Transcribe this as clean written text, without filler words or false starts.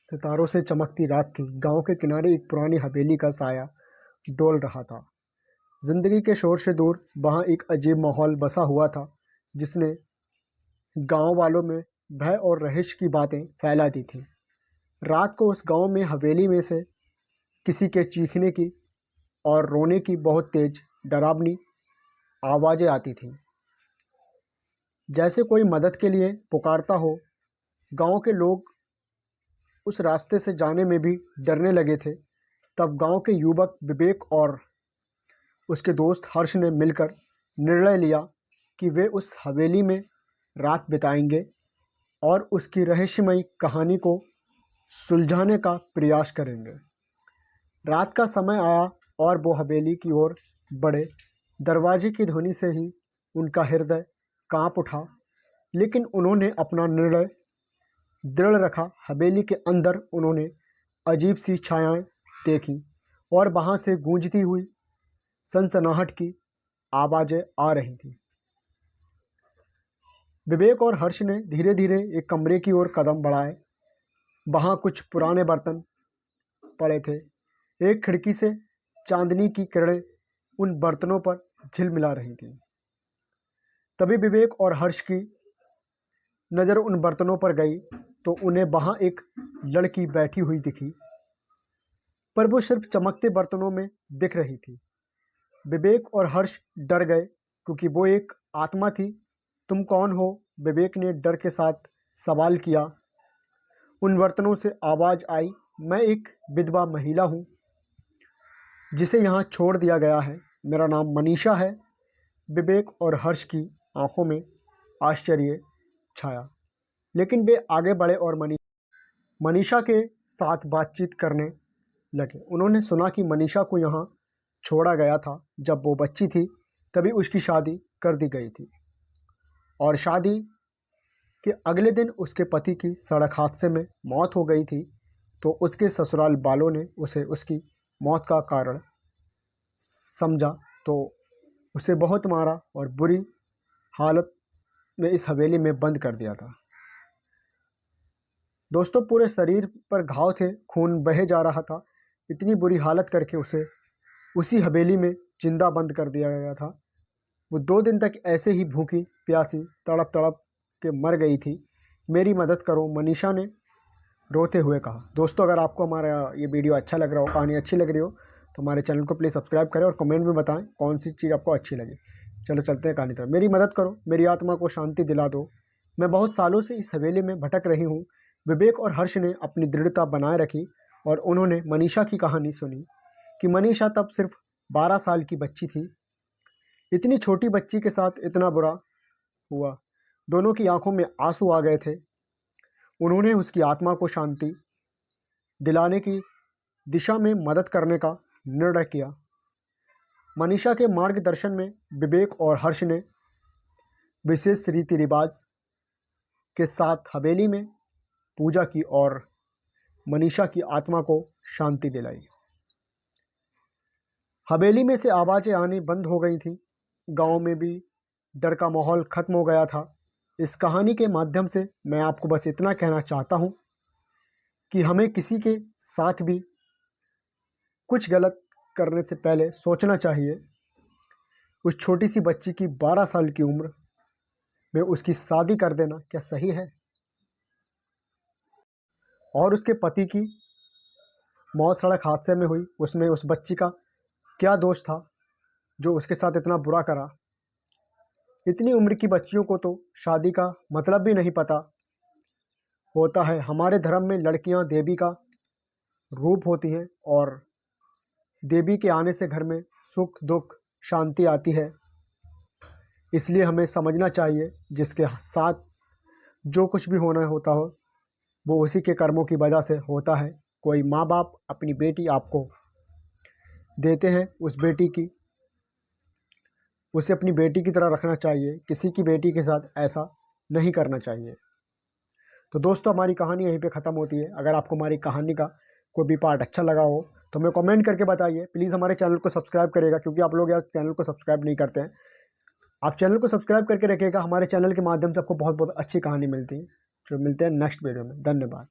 सितारों से चमकती रात थी। गांव के किनारे एक पुरानी हवेली का साया डोल रहा था। जिंदगी के शोर से दूर वहां एक अजीब माहौल बसा हुआ था, जिसने गांव वालों में भय और रहिश की बातें फैला दी थी। रात को उस गांव में हवेली में से किसी के चीखने की और रोने की बहुत तेज डरावनी आवाज़ें आती थीं, जैसे कोई मदद के लिए पुकारता हो। गांव के लोग उस रास्ते से जाने में भी डरने लगे थे। तब गांव के युवक विवेक और उसके दोस्त हर्ष ने मिलकर निर्णय लिया कि वे उस हवेली में रात बिताएंगे और उसकी रहस्यमयी कहानी को सुलझाने का प्रयास करेंगे। रात का समय आया और वो हवेली की ओर बढ़े। दरवाजे की ध्वनि से ही उनका हृदय कांप उठा, लेकिन उन्होंने अपना निर्णय दृढ़ रखा। हवेली के अंदर उन्होंने अजीब सी छायाएं देखी और वहां से गूंजती हुई सनसनाहट की आवाज़ें आ रही थीं। विवेक और हर्ष ने धीरे धीरे एक कमरे की ओर कदम बढ़ाए। वहां कुछ पुराने बर्तन पड़े थे। एक खिड़की से चांदनी की किरणें उन बर्तनों पर झिलमिला रही थीं। तभी विवेक और हर्ष की नज़र उन बर्तनों पर गई तो उन्हें वहां एक लड़की बैठी हुई दिखी, पर वो सिर्फ चमकते बर्तनों में दिख रही थी। विवेक और हर्ष डर गए, क्योंकि वो एक आत्मा थी। तुम कौन हो? विवेक ने डर के साथ सवाल किया। उन बर्तनों से आवाज़ आई, मैं एक विधवा महिला हूँ जिसे यहाँ छोड़ दिया गया है। मेरा नाम मनीषा है। विवेक और हर्ष की आंखों में आश्चर्य छाया, लेकिन वे आगे बढ़े और मनीषा के साथ बातचीत करने लगे। उन्होंने सुना कि मनीषा को यहाँ छोड़ा गया था जब वो बच्ची थी, तभी उसकी शादी कर दी गई थी और शादी के अगले दिन उसके पति की सड़क हादसे में मौत हो गई थी। तो उसके ससुराल वालों ने उसे उसकी मौत का कारण समझा, तो उसे बहुत मारा और बुरी हालत में इस हवेली में बंद कर दिया था। दोस्तों, पूरे शरीर पर घाव थे, खून बहे जा रहा था। इतनी बुरी हालत करके उसे उसी हवेली में जिंदा बंद कर दिया गया था। वो 2 दिन तक ऐसे ही भूखी प्यासी तड़प तड़प के मर गई थी। मेरी मदद करो, मनीषा ने रोते हुए कहा। दोस्तों, अगर आपको हमारा ये वीडियो अच्छा लग रहा हो, कहानी अच्छी लग रही हो, तो हमारे चैनल को प्लीज़ सब्सक्राइब करें और कमेंट में बताएं कौन सी चीज़ आपको अच्छी लगी। चलो चलते हैं कहानी तरफ। मेरी मदद करो, मेरी आत्मा को शांति दिला दो। मैं बहुत सालों से इस हवेली में भटक रही हूँ। विवेक और हर्ष ने अपनी दृढ़ता बनाए रखी और उन्होंने मनीषा की कहानी सुनी कि मनीषा तब सिर्फ 12 साल की बच्ची थी। इतनी छोटी बच्ची के साथ इतना बुरा हुआ। दोनों की आंखों में आंसू आ गए थे। उन्होंने उसकी आत्मा को शांति दिलाने की दिशा में मदद करने का निर्णय किया। मनीषा के मार्गदर्शन में विवेक और हर्ष ने विशेष रीति रिवाज के साथ हवेली में पूजा की और मनीषा की आत्मा को शांति दिलाई। हवेली में से आवाज़ें आनी बंद हो गई थीं। गांव में भी डर का माहौल खत्म हो गया था। इस कहानी के माध्यम से मैं आपको बस इतना कहना चाहता हूं कि हमें किसी के साथ भी कुछ गलत करने से पहले सोचना चाहिए। उस छोटी सी बच्ची की 12 साल की उम्र में उसकी शादी कर देना क्या सही है? और उसके पति की मौत सड़क हादसे में हुई, उसमें उस बच्ची का क्या दोष था जो उसके साथ इतना बुरा करा? इतनी उम्र की बच्चियों को तो शादी का मतलब भी नहीं पता होता है। हमारे धर्म में लड़कियां देवी का रूप होती हैं और देवी के आने से घर में सुख दुख शांति आती है। इसलिए हमें समझना चाहिए जिसके साथ जो कुछ भी होना होता हो वो उसी के कर्मों की वजह से होता है। कोई माँ बाप अपनी बेटी आपको देते हैं, उसे अपनी बेटी की तरह रखना चाहिए। किसी की बेटी के साथ ऐसा नहीं करना चाहिए। तो दोस्तों, हमारी कहानी यहीं पे ख़त्म होती है। अगर आपको हमारी कहानी का कोई भी पार्ट अच्छा लगा हो तो हमें कमेंट करके बताइए। प्लीज़ हमारे चैनल को सब्सक्राइब करिएगा, क्योंकि आप लोग यार चैनल को सब्सक्राइब नहीं करते हैं। आप चैनल को सब्सक्राइब करके रखिएगा। हमारे चैनल के माध्यम से आपको बहुत बहुत अच्छी कहानी मिलती है। जो मिलते हैं नेक्स्ट वीडियो में। धन्यवाद।